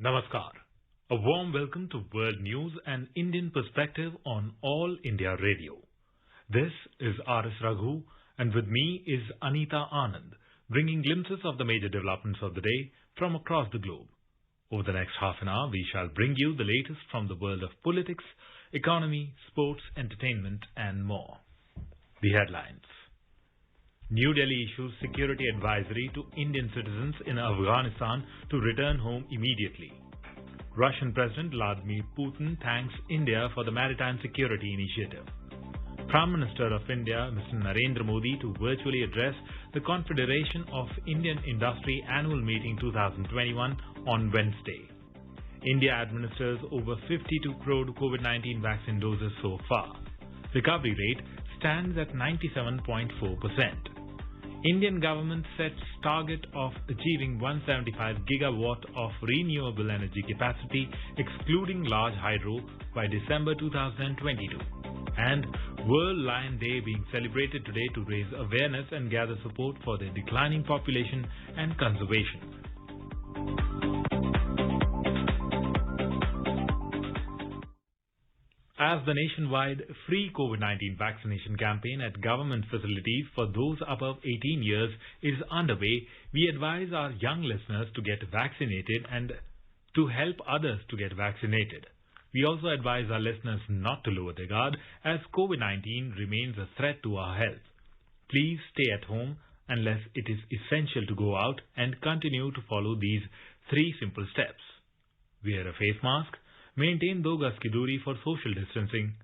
Namaskar. A warm welcome to World News and Indian Perspective on All India Radio. This is R.S. Raghu, and with me is Anita Anand, bringing glimpses of the major developments of the day from across the globe. Over the next half an hour, we shall bring you the latest from the world of politics, economy, sports, entertainment, and more. The headlines. New Delhi issues security advisory to Indian citizens in Afghanistan to return home immediately. Russian President Vladimir Putin thanks India for the maritime security initiative. Prime Minister of India, Mr. Narendra Modi, to virtually address the Confederation of Indian Industry Annual Meeting 2021 on Wednesday. India administers over 52 crore COVID-19 vaccine doses so far. Recovery rate stands at 97.4%. Indian government sets target of achieving 175 gigawatt of renewable energy capacity, excluding large hydro, by December 2022. And World Lion Day being celebrated today to raise awareness and gather support for their declining population and conservation. As the nationwide free COVID-19 vaccination campaign at government facilities for those above 18 years is underway, we advise our young listeners to get vaccinated and to help others to get vaccinated. We also advise our listeners not to lower their guard as COVID-19 remains a threat to our health. Please stay at home unless it is essential to go out and continue to follow these 3 simple steps. Wear a face mask. Maintain 2 gaz ki duri for social distancing.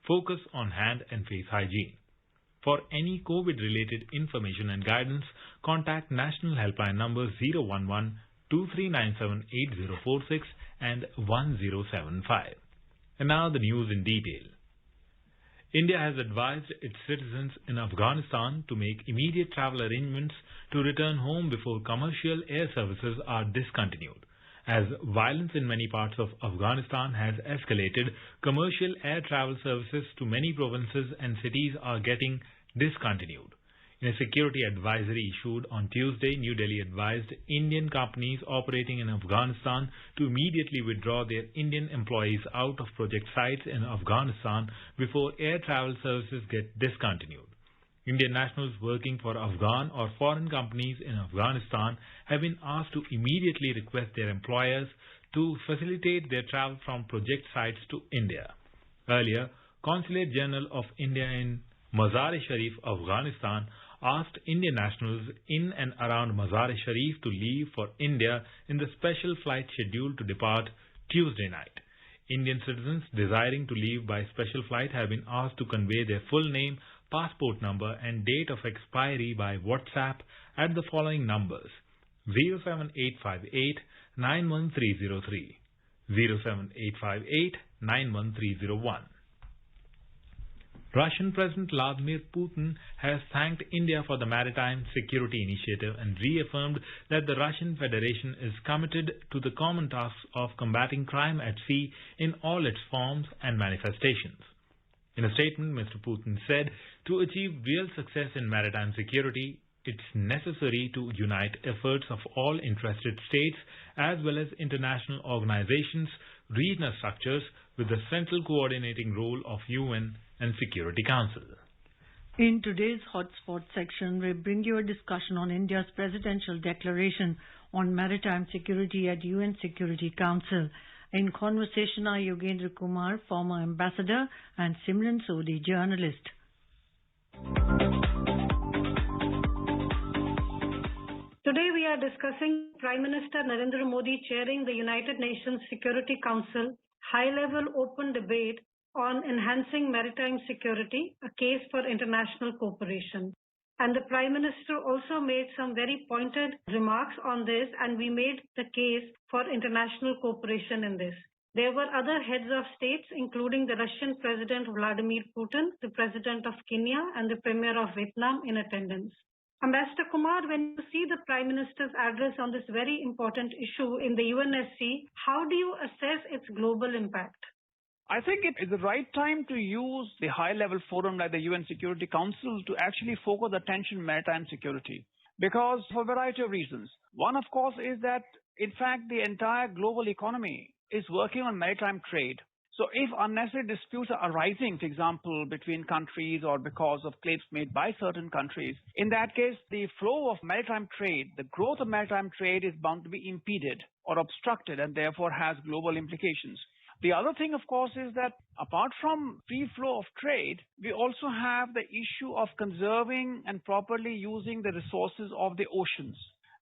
Focus on hand and face hygiene. For any COVID-related information and guidance, contact National Helpline numbers 011-2397-8046 and 1075. And now the news in detail. India has advised its citizens in Afghanistan to make immediate travel arrangements to return home before commercial air services are discontinued. As violence in many parts of Afghanistan has escalated, commercial air travel services to many provinces and cities are getting discontinued. In a security advisory issued on Tuesday, New Delhi advised Indian companies operating in Afghanistan to immediately withdraw their Indian employees out of project sites in Afghanistan before air travel services get discontinued. Indian nationals working for Afghan or foreign companies in Afghanistan have been asked to immediately request their employers to facilitate their travel from project sites to India. Earlier, Consulate General of India in Mazar-e-Sharif, Afghanistan, asked Indian nationals in and around Mazar-e-Sharif to leave for India in the special flight scheduled to depart Tuesday night. Indian citizens desiring to leave by special flight have been asked to convey their full name, passport number and date of expiry by WhatsApp at the following numbers: 07858 91303, 07858 91301. Russian President Vladimir Putin has thanked India for the maritime security initiative and reaffirmed that the Russian Federation is committed to the common task of combating crime at sea in all its forms and manifestations. In a statement, Mr. Putin said, to achieve real success in maritime security, it's necessary to unite efforts of all interested states as well as international organizations, regional structures with the central coordinating role of UN and Security Council. In today's Hotspot section, we bring you a discussion on India's presidential declaration on maritime security at UN Security Council. In conversation are Yogendra Kumar, former ambassador, and Simran Sodhi, journalist. Today we are discussing Prime Minister Narendra Modi chairing the United Nations Security Council high-level open debate on enhancing maritime security, a case for international cooperation. And the Prime Minister also made some very pointed remarks on this, and we made the case for international cooperation in this. There were other heads of states, including the Russian President Vladimir Putin, the President of Kenya, and the Premier of Vietnam in attendance. Ambassador Kumar, when you see the Prime Minister's address on this very important issue in the UNSC, how do you assess its global impact? I think it is the right time to use the high-level forum like the UN Security Council to actually focus attention on maritime security. Because for a variety of reasons. One, of course, is that in fact, the entire global economy is working on maritime trade. So if unnecessary disputes are arising, for example, between countries or because of claims made by certain countries, in that case, the flow of maritime trade, the growth of maritime trade is bound to be impeded or obstructed and therefore has global implications. The other thing, of course, is that apart from free flow of trade, we also have the issue of conserving and properly using the resources of the oceans.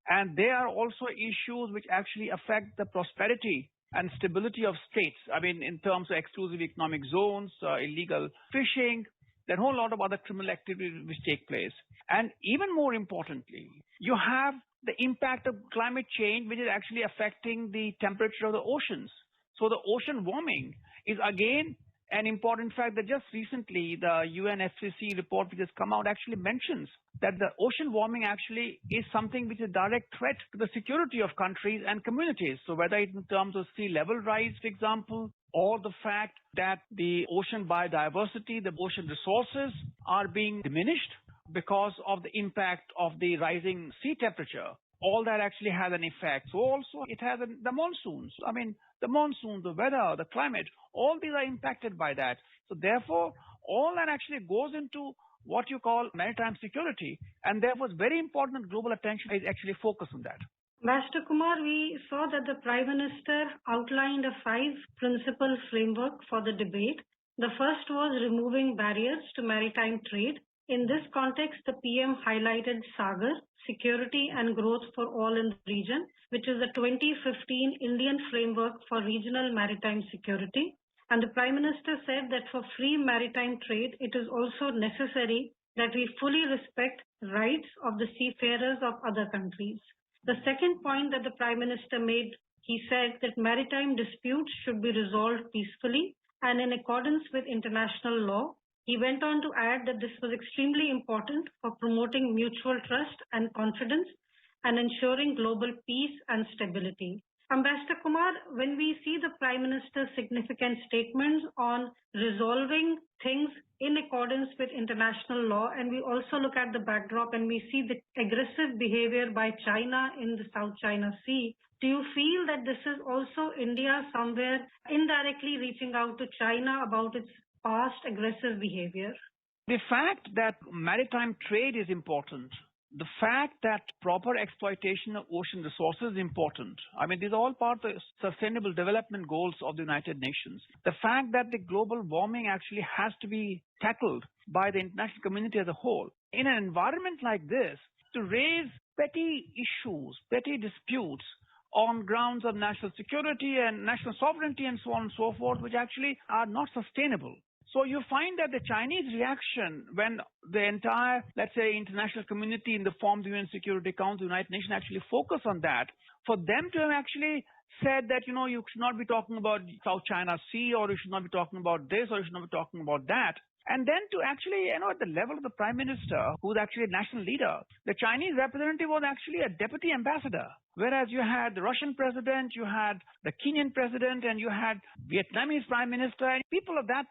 And there are also issues which actually affect the prosperity and stability of states. I mean, in terms of exclusive economic zones, illegal fishing, there are a whole lot of other criminal activities which take place. And even more importantly, you have the impact of climate change, which is actually affecting the temperature of the oceans. So the ocean warming is again an important fact that just recently the UNFCCC report which has come out actually mentions that the ocean warming actually is something which is a direct threat to the security of countries and communities. So whether it's in terms of sea level rise, for example, or the fact that the ocean biodiversity, the ocean resources are being diminished because of the impact of the rising sea temperature, all that actually has an effect. So also it has the monsoons. I mean, the monsoon, the weather, the climate, all these are impacted by that. So therefore, all that actually goes into what you call maritime security. And therefore, it's very important that global attention is actually focused on that. Master Kumar, we saw that the Prime Minister outlined a 5-principle framework for the debate. The first was removing barriers to maritime trade. In this context, the PM highlighted SAGAR, Security and Growth for All in the Region, which is the 2015 Indian Framework for Regional Maritime Security. And the Prime Minister said that for free maritime trade, it is also necessary that we fully respect rights of the seafarers of other countries. The second point that the Prime Minister made, he said that maritime disputes should be resolved peacefully and in accordance with international law. He went on to add that this was extremely important for promoting mutual trust and confidence and ensuring global peace and stability. Ambassador Kumar, when we see the Prime Minister's significant statements on resolving things in accordance with international law, and we also look at the backdrop and we see the aggressive behavior by China in the South China Sea, do you feel that this is also India somewhere indirectly reaching out to China about its past aggressive behavior? The fact that maritime trade is important, the fact that proper exploitation of ocean resources is important. I mean, these are all part of the sustainable development goals of the United Nations. The fact that the global warming actually has to be tackled by the international community as a whole. In an environment like this, to raise petty issues, petty disputes on grounds of national security and national sovereignty and so on and so forth, which actually are not sustainable. So you find that the Chinese reaction when the entire, let's say, international community in the form of the UN Security Council, the United Nations actually focus on that, for them to have actually said that, you should not be talking about South China Sea, or you should not be talking about this, or you should not be talking about that. And then to actually, at the level of the Prime Minister, who's actually a national leader, the Chinese representative was actually a deputy ambassador. Whereas you had the Russian president, you had the Kenyan president, and you had Vietnamese Prime Minister, and people of that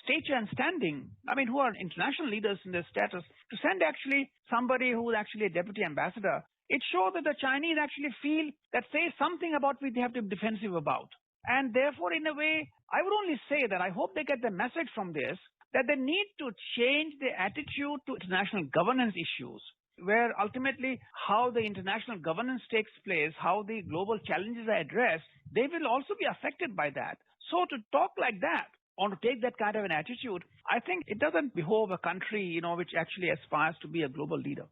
stature and standing, who are international leaders in their status, to send actually somebody who is actually a deputy ambassador, it shows that the Chinese actually feel that says something about which they have to be defensive about. And therefore, in a way, I would only say that I hope they get the message from this, that they need to change their attitude to international governance issues, where ultimately how the international governance takes place, how the global challenges are addressed, they will also be affected by that. So to talk like that, or to take that kind of an attitude, I think it doesn't behove a country, which actually aspires to be a global leader.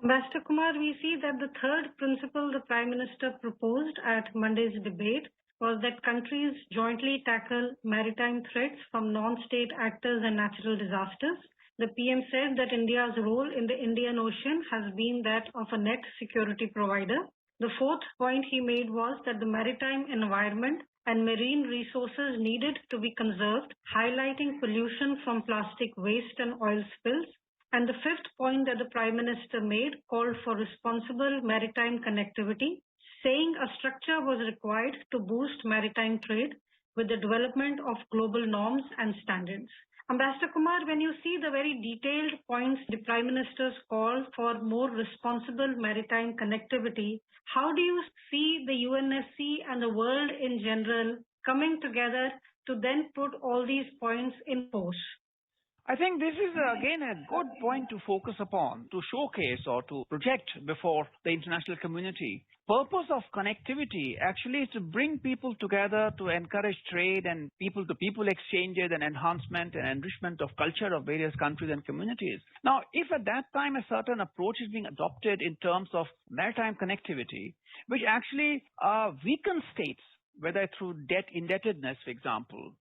Ambassador Kumar, we see that the third principle the Prime Minister proposed at Monday's debate was that countries jointly tackle maritime threats from non-state actors and natural disasters. The PM said that India's role in the Indian Ocean has been that of a net security provider. The fourth point he made was that the maritime environment and marine resources needed to be conserved, highlighting pollution from plastic waste and oil spills. And the fifth point that the Prime Minister made called for responsible maritime connectivity, saying a structure was required to boost maritime trade with the development of global norms and standards. Ambassador Kumar, when you see the very detailed points the Prime Minister's call for more responsible maritime connectivity, how do you see the UNSC and the world in general coming together to then put all these points in force? I think this is again a good point to focus upon, to showcase or to project before the international community. Purpose of connectivity actually is to bring people together, to encourage trade and people-to-people exchanges and enhancement and enrichment of culture of various countries and communities. Now, if at that time a certain approach is being adopted in terms of maritime connectivity, which actually weakens states, whether through debt indebtedness, for example,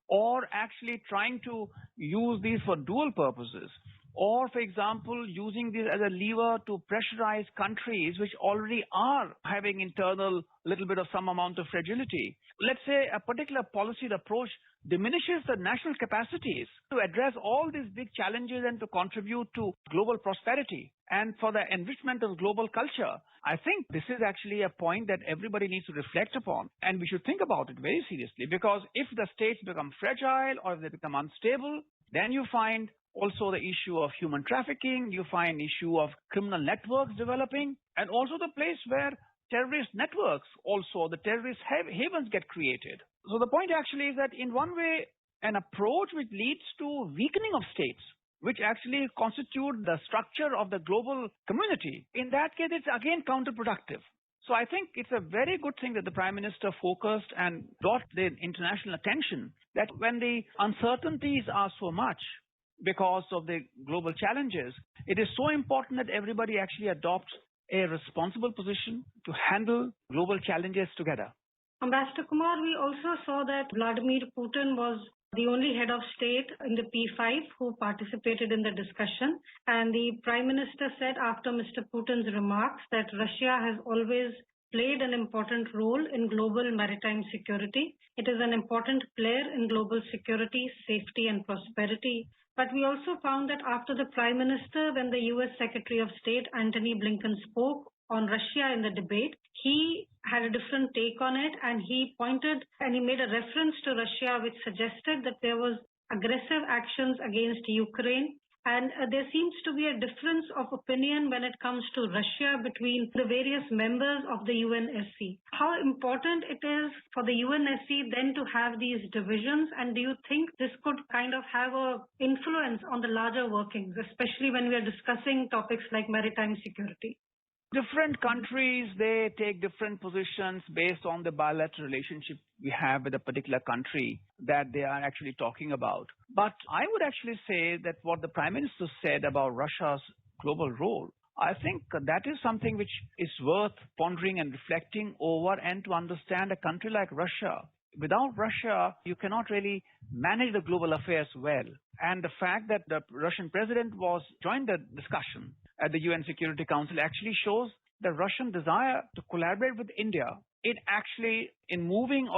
or actually trying to use these for dual purposes, or, for example, using this as a lever to pressurize countries which already are having internal little bit of some amount of fragility. Let's say a particular policy approach diminishes the national capacities to address all these big challenges and to contribute to global prosperity and for the enrichment of global culture. I think this is actually a point that everybody needs to reflect upon, and we should think about it very seriously, because if the states become fragile or if they become unstable, then you find also the issue of human trafficking, you find issue of criminal networks developing, and also the place where terrorist networks, also the terrorist havens get created. So the point actually is that in one way, an approach which leads to weakening of states, which actually constitute the structure of the global community, in that case, it's again counterproductive. So I think it's a very good thing that the Prime Minister focused and brought the international attention that when the uncertainties are so much because of the global challenges, it is so important that everybody actually adopts a responsible position to handle global challenges together. Ambassador Kumar, we also saw that Vladimir Putin was the only head of state in the P5 who participated in the discussion. And the Prime Minister said after Mr. Putin's remarks that Russia has always played an important role in global maritime security. It is an important player in global security, safety, and prosperity. But we also found that after the Prime Minister, when the US Secretary of State Antony Blinken spoke on Russia in the debate, he had a different take on it, and he pointed and he made a reference to Russia, which suggested that there was aggressive actions against Ukraine. And there seems to be a difference of opinion when it comes to Russia between the various members of the UNSC. How important it is for the UNSC then to have these divisions, and do you think this could kind of have an influence on the larger workings, especially when we are discussing topics like maritime security? Different countries, they take different positions based on the bilateral relationship we have with a particular country that they are actually talking about. But I would actually say that what the Prime Minister said about Russia's global role, I think that is something which is worth pondering and reflecting over, and to understand a country like Russia. Without Russia, you cannot really manage the global affairs well. And the fact that the Russian president joined the discussion at the UN Security Council actually shows the Russian desire to collaborate with India in moving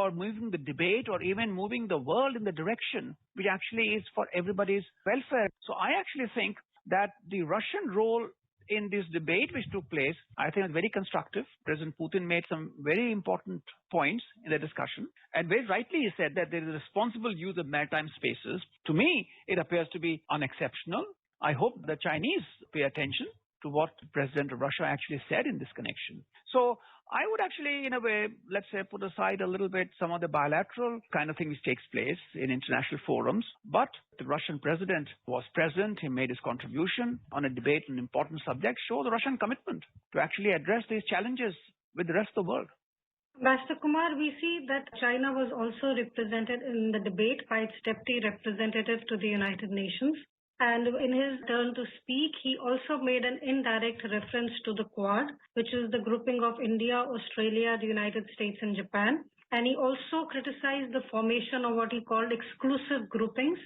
the debate or even moving the world in the direction which actually is for everybody's welfare. So I actually think that the Russian role in this debate which took place, I think is very constructive. President Putin made some very important points in the discussion, and very rightly he said that there is a responsible use of maritime spaces. To me, it appears to be unexceptional. I hope the Chinese pay attention to what the President of Russia actually said in this connection. So I would actually, in a way, let's say, put aside a little bit some of the bilateral kind of thing which takes place in international forums. But the Russian president was present. He made his contribution on a debate on important subjects, show the Russian commitment to actually address these challenges with the rest of the world. Ambassador Kumar, we see that China was also represented in the debate by its deputy representative to the United Nations. And in his turn to speak, he also made an indirect reference to the Quad, which is the grouping of India, Australia, the United States, and Japan. And he also criticized the formation of what he called exclusive groupings.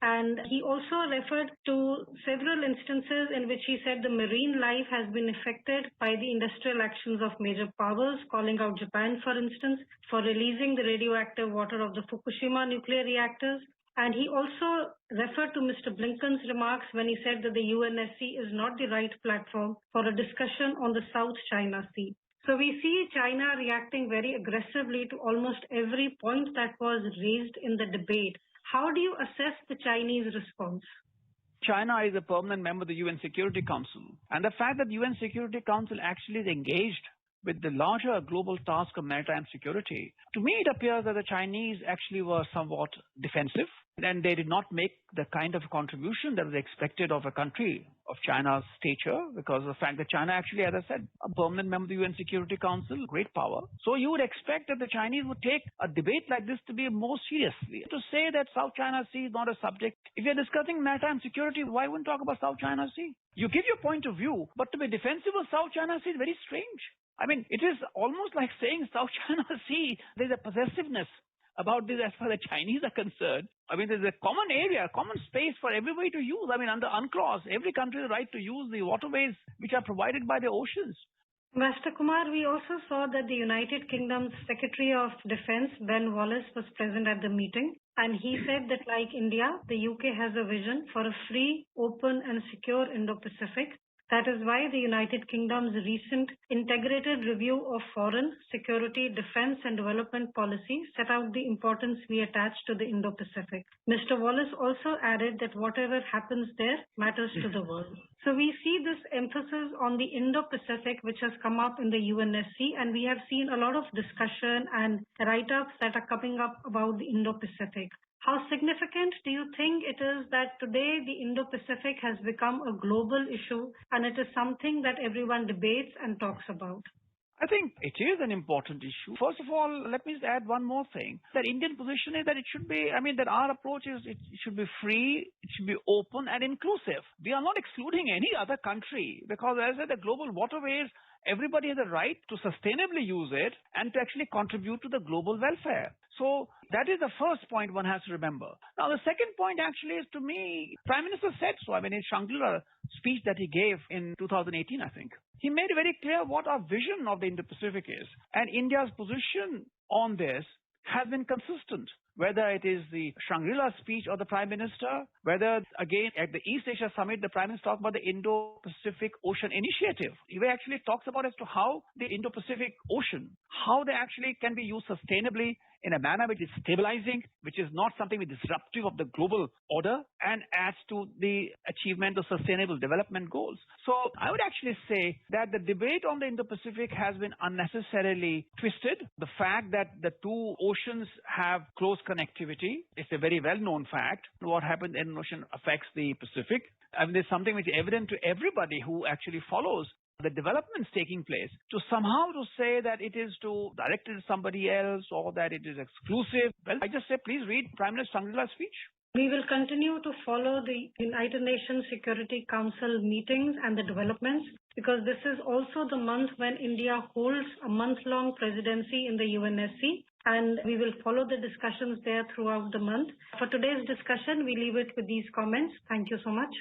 And he also referred to several instances in which he said the marine life has been affected by the industrial actions of major powers, calling out Japan, for instance, for releasing the radioactive water of the Fukushima nuclear reactors. And he also referred to Mr. Blinken's remarks when he said that the UNSC is not the right platform for a discussion on the South China Sea. So we see China reacting very aggressively to almost every point that was raised in the debate. How do you assess the Chinese response? China is a permanent member of the UN Security Council, and the fact that the UN Security Council actually is engaged with the larger global task of maritime security, to me it appears that the Chinese actually were somewhat defensive, and they did not make the kind of contribution that was expected of a country of China's stature, because of the fact that China actually, as I said, a permanent member of the UN Security Council, great power. So you would expect that the Chinese would take a debate like this to be more seriously. To say that South China Sea is not a subject, if you're discussing maritime security, why wouldn't talk about South China Sea? You give your point of view, but to be defensive of South China Sea is very strange. I mean, it is almost like saying South China Sea, there's a possessiveness about this as far as the Chinese are concerned. I mean, there's a common area, a common space for everybody to use. I mean, under UNCLOS, every country has the right to use the waterways which are provided by the oceans. Master Kumar, we also saw that the United Kingdom's Secretary of Defense, Ben Wallace, was present at the meeting. And he said that, like India, the UK has a vision for a free, open and secure Indo-Pacific. That is why the United Kingdom's recent integrated review of foreign, security, defense and development policy set out the importance we attach to the Indo-Pacific. Mr. Wallace also added that whatever happens there matters to the world. So we see this emphasis on the Indo-Pacific which has come up in the UNSC, and we have seen a lot of discussion and write-ups that are coming up about the Indo-Pacific. How significant do you think it is that today the Indo-Pacific has become a global issue and it is something that everyone debates and talks about? I think it is an important issue. First of all, let me add one more thing. The Indian position is that it should be, that our approach is it should be free, it should be open and inclusive. We are not excluding any other country because, as I said, the global waterways, everybody has a right to sustainably use it and to actually contribute to the global welfare. So that is the first point one has to remember. Now, the second point actually is, to me, Prime Minister said so. In Shangri-La speech that he gave in 2018, I think, he made very clear what our vision of the Indo-Pacific is. And India's position on this has been consistent, whether it is the Shangri-La speech of the Prime Minister, whether, again, at the East Asia Summit, the Prime Minister talked about the Indo-Pacific Ocean Initiative. He actually talks about as to how the Indo-Pacific Ocean, how they actually can be used sustainably in a manner which is stabilizing, which is not something which is disruptive of the global order and adds to the achievement of sustainable development goals. So I would actually say that the debate on the Indo-Pacific has been unnecessarily twisted. The fact that the two oceans have close connectivity is a very well-known fact. What happens in the ocean affects the Pacific. There's something which is evident to everybody who actually follows the developments taking place. To somehow to say that it is directed to somebody else or that it is exclusive, well, I just say please read Prime Minister Shangri-La's speech. We will continue to follow the United Nations Security Council meetings and the developments, because this is also the month when India holds a month-long presidency in the UNSC, and we will follow the discussions there throughout the month. For today's discussion, we leave it with these comments. Thank you so much.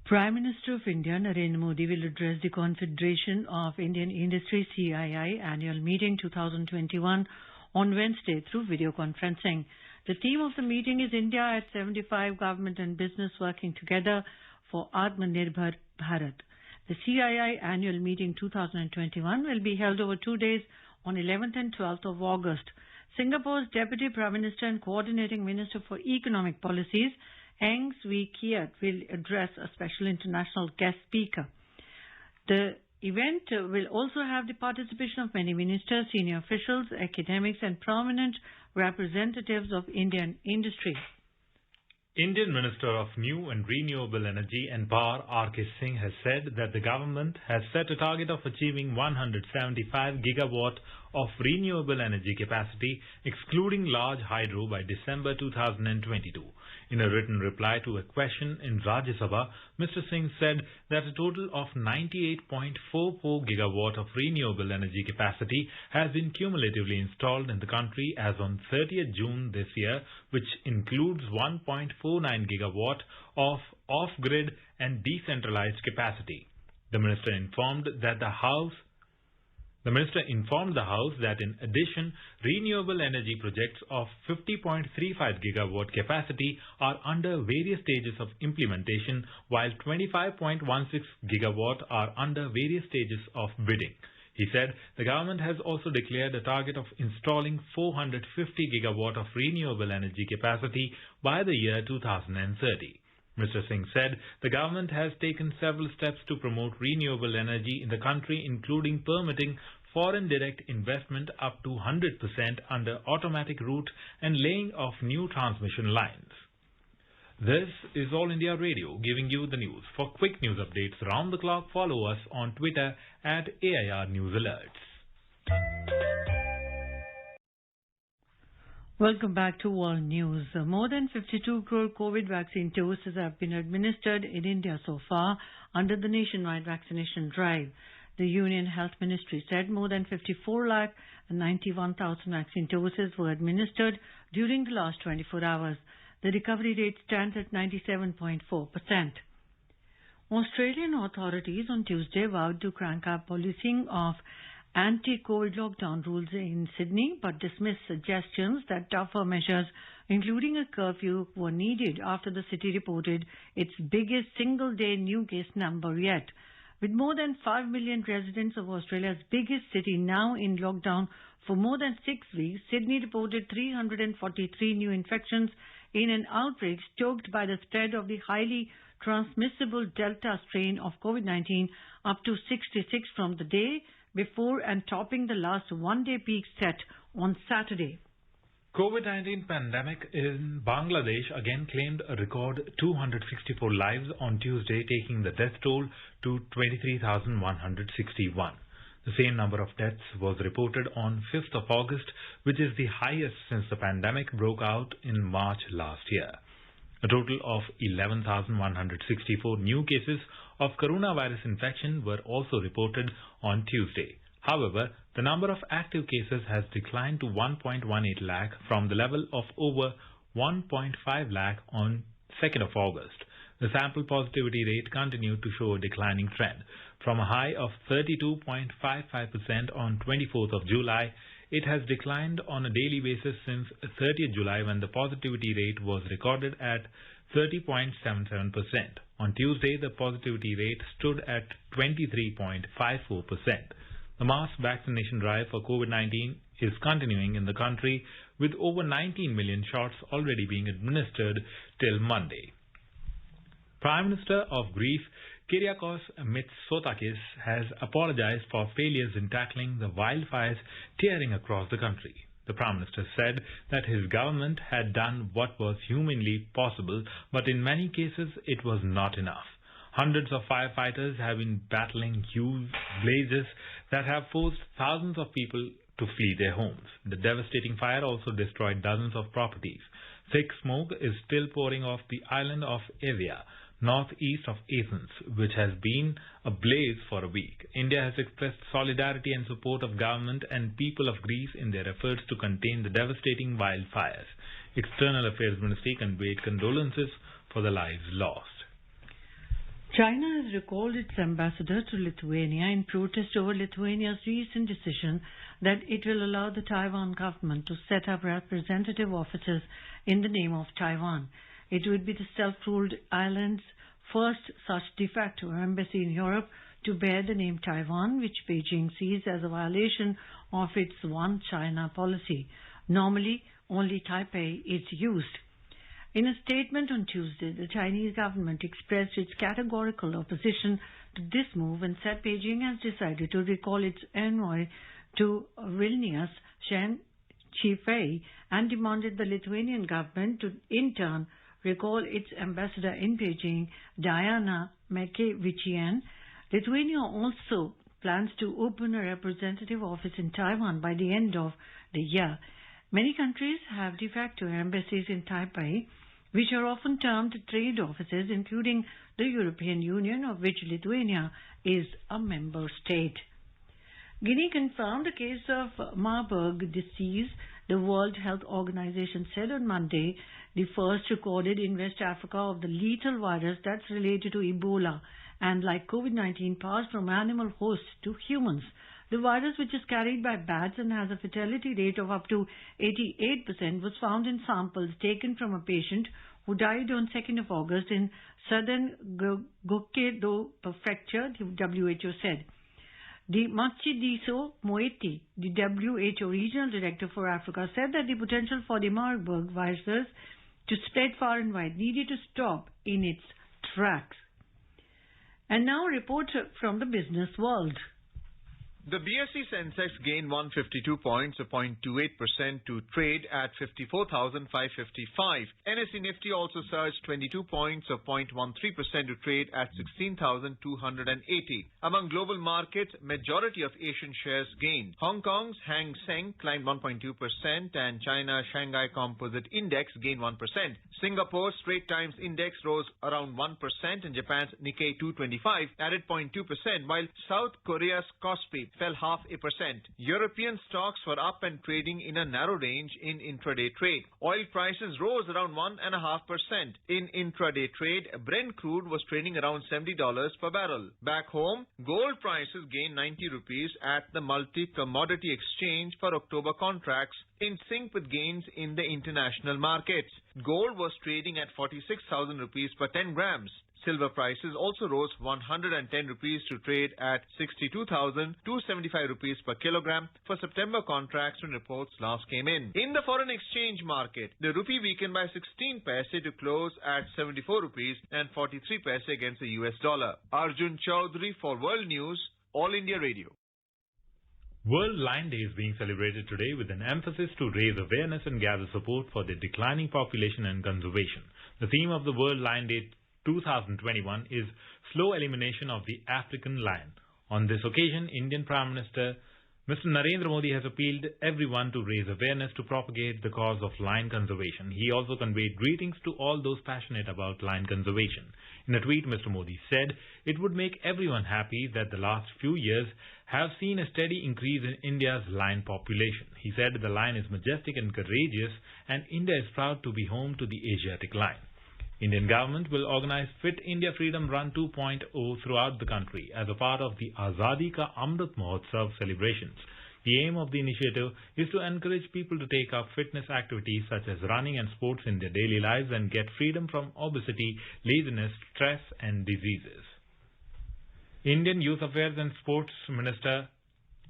Prime Minister of India Narendra Modi will address the Confederation of Indian Industry CII annual meeting 2021 on Wednesday through video conferencing. The theme of the meeting is India at 75, government and business working together for Atmanirbhar Bharat. The CII annual meeting 2021 will be held over 2 days on 11th and 12th of August. Singapore's Deputy Prime Minister and Coordinating Minister for Economic Policies, Heng Swee Keat, will address a special international guest speaker. The event will also have the participation of many ministers, senior officials, academics and prominent representatives of Indian industry. Indian Minister of New and Renewable Energy and Power R.K. Singh has said that the government has set a target of achieving 175 gigawatt of renewable energy capacity, excluding large hydro, by December 2022. In a written reply to a question in Rajya Sabha, Mr. Singh said that a total of 98.44 gigawatt of renewable energy capacity has been cumulatively installed in the country as on 30th June this year, which includes 1.49 gigawatt of off-grid and decentralized capacity. The Minister informed the House that in addition, renewable energy projects of 50.35 gigawatt capacity are under various stages of implementation, while 25.16 gigawatt are under various stages of bidding. He said the government has also declared a target of installing 450 gigawatt of renewable energy capacity by the year 2030. Mr. Singh said the government has taken several steps to promote renewable energy in the country, including permitting foreign direct investment up to 100% under automatic route and laying of new transmission lines. This is All India Radio giving you the news. For quick news updates round the clock, follow us on Twitter at AIR News Alerts. Welcome back to World News. More than 52 crore COVID vaccine doses have been administered in India so far under the nationwide vaccination drive. The Union Health Ministry said more than 54,91,000 vaccine doses were administered during the last 24 hours. The recovery rate stands at 97.4%. Australian authorities on Tuesday vowed to crank up policing of anti-COVID lockdown rules in Sydney, but dismissed suggestions that tougher measures, including a curfew, were needed after the city reported its biggest single-day new case number yet. With more than 5 million residents of Australia's biggest city now in lockdown for more than 6 weeks, Sydney reported 343 new infections in an outbreak stoked by the spread of the highly transmissible Delta strain of COVID-19, up to 66 from the day before and topping the last one-day peak set on Saturday. COVID-19 pandemic in Bangladesh again claimed a record 264 lives on Tuesday, taking the death toll to 23,161. The same number of deaths was reported on 5th of August, which is the highest since the pandemic broke out in March last year. A total of 11,164 new cases of coronavirus infection were also reported on Tuesday. However, the number of active cases has declined to 1.18 lakh from the level of over 1.5 lakh on 2nd of August. The sample positivity rate continued to show a declining trend. From a high of 32.55% on 24th of July, it has declined on a daily basis since 30th July, when the positivity rate was recorded at 30.77%. On Tuesday, the positivity rate stood at 23.54%. The mass vaccination drive for COVID-19 is continuing in the country, with over 19 million shots already being administered till Monday. Prime Minister of Greece, Kyriakos Mitsotakis, has apologized for failures in tackling the wildfires tearing across the country. The Prime Minister said that his government had done what was humanly possible, but in many cases it was not enough. Hundreds of firefighters have been battling huge blazes that have forced thousands of people to flee their homes. The devastating fire also destroyed dozens of properties. Thick smoke is still pouring off the island of Evia, northeast of Athens, which has been ablaze for a week. India has expressed solidarity and support of government and people of Greece in their efforts to contain the devastating wildfires. External Affairs Ministry conveyed condolences for the lives lost. China has recalled its ambassador to Lithuania in protest over Lithuania's recent decision that it will allow the Taiwan government to set up representative offices in the name of Taiwan. It would be the self-ruled island's first such de facto embassy in Europe to bear the name Taiwan, which Beijing sees as a violation of its One China policy. Normally, only Taipei is used. In a statement on Tuesday, the Chinese government expressed its categorical opposition to this move and said Beijing has decided to recall its envoy to Vilnius, Shen Qifei, and demanded the Lithuanian government to, in turn, recall its ambassador in Beijing, Diana Mekevician. Lithuania also plans to open a representative office in Taiwan by the end of the year. Many countries have de facto embassies in Taipei, which are often termed trade offices, including the European Union, of which Lithuania is a member state. Guinea confirmed a case of Marburg disease, the World Health Organization said on Monday, the first recorded in West Africa of the lethal virus that's related to Ebola and, like COVID-19, passed from animal hosts to humans. The virus, which is carried by bats and has a fatality rate of up to 88%, was found in samples taken from a patient who died on 2nd of August in southern Gokkedo Prefecture, the WHO said. Matshidiso Moeti, the WHO Regional Director for Africa, said that the potential for the Marburg virus to spread far and wide needed to stop in its tracks. And now a report from the business world. The BSE Sensex gained 152 points, or 0.28% to trade at 54,555. NSE Nifty also surged 22 points, or 0.13% to trade at 16,280. Among global markets, majority of Asian shares gained. Hong Kong's Hang Seng climbed 1.2% and China's Shanghai Composite Index gained 1%. Singapore's Straits Times Index rose around 1% and Japan's Nikkei 225 added 0.2%, while South Korea's Kospi fell 0.5%. European stocks were up and trading in a narrow range in intraday trade. Oil prices rose around 1.5%. In intraday trade, Brent crude was trading around $70 per barrel. Back home, gold prices gained 90 rupees at the multi-commodity exchange for October contracts, in sync with gains in the international markets. Gold was trading at 46,000 rupees per 10 grams. Silver prices also rose 110 rupees to trade at 62,275 rupees per kilogram for September contracts when reports last came in. In the foreign exchange market, the rupee weakened by 16 paise to close at 74 rupees and 43 paise against the US dollar. Arjun Chaudhary for World News, All India Radio. World Lion Day is being celebrated today with an emphasis to raise awareness and gather support for the declining population and conservation. The theme of the World Lion Day 2021 is slow elimination of the African lion. On this occasion, Indian Prime Minister Mr. Narendra Modi has appealed everyone to raise awareness to propagate the cause of lion conservation. He also conveyed greetings to all those passionate about lion conservation. In a tweet, Mr. Modi said it would make everyone happy that the last few years have seen a steady increase in India's lion population. He said the lion is majestic and courageous and India is proud to be home to the Asiatic lion. Indian government will organize Fit India Freedom Run 2.0 throughout the country as a part of the Azadi Ka Amrit Mahotsav celebrations. The aim of the initiative is to encourage people to take up fitness activities such as running and sports in their daily lives and get freedom from obesity, laziness, stress and diseases. Indian Youth Affairs and Sports Minister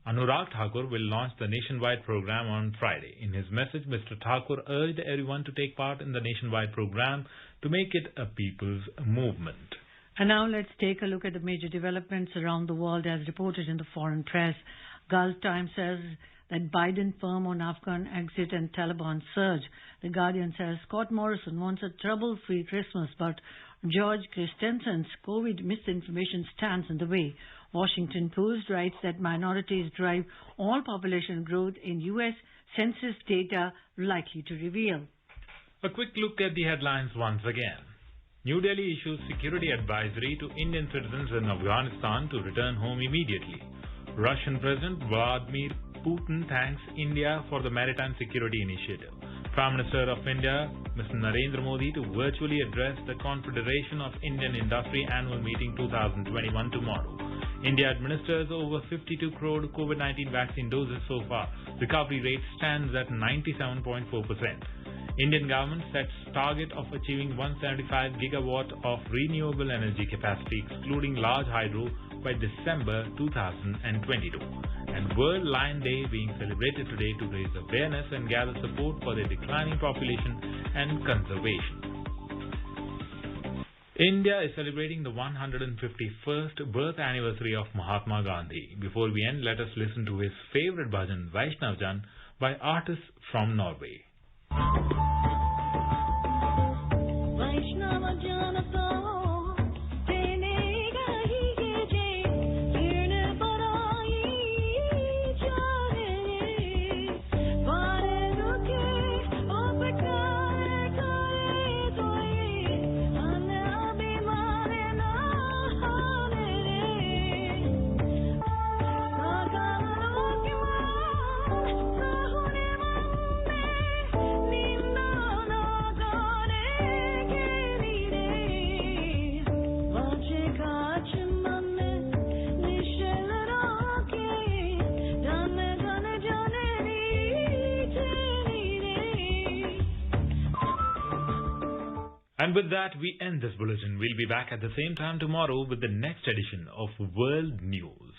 Anurag Thakur will launch the nationwide program on Friday. In his message, Mr. Thakur urged everyone to take part in the nationwide program to make it a people's movement. And now let's take a look at the major developments around the world as reported in the foreign press. Gulf Times says that Biden firm on Afghan exit and Taliban surge. The Guardian says Scott Morrison wants a trouble-free Christmas, but George Christensen's COVID misinformation stands in the way. Washington Post writes that minorities drive all population growth in U.S. Census data likely to reveal. A quick look at the headlines once again. New Delhi issues security advisory to Indian citizens in Afghanistan to return home immediately. Russian President Vladimir Putin thanks India for the Maritime Security Initiative. Prime Minister of India, Mr. Narendra Modi, to virtually address the Confederation of Indian Industry Annual Meeting 2021 tomorrow. India administers over 52 crore COVID-19 vaccine doses so far. Recovery rate stands at 97.4%. Indian government sets target of achieving 175 gigawatt of renewable energy capacity, excluding large hydro, by December 2022. And World Lion Day being celebrated today to raise awareness and gather support for the declining population and conservation. India is celebrating the 151st birth anniversary of Mahatma Gandhi. Before we end, let us listen to his favorite bhajan, Vaishnav Jan, by artists from Norway. And with that, we end this bulletin. We'll be back at the same time tomorrow with the next edition of World News.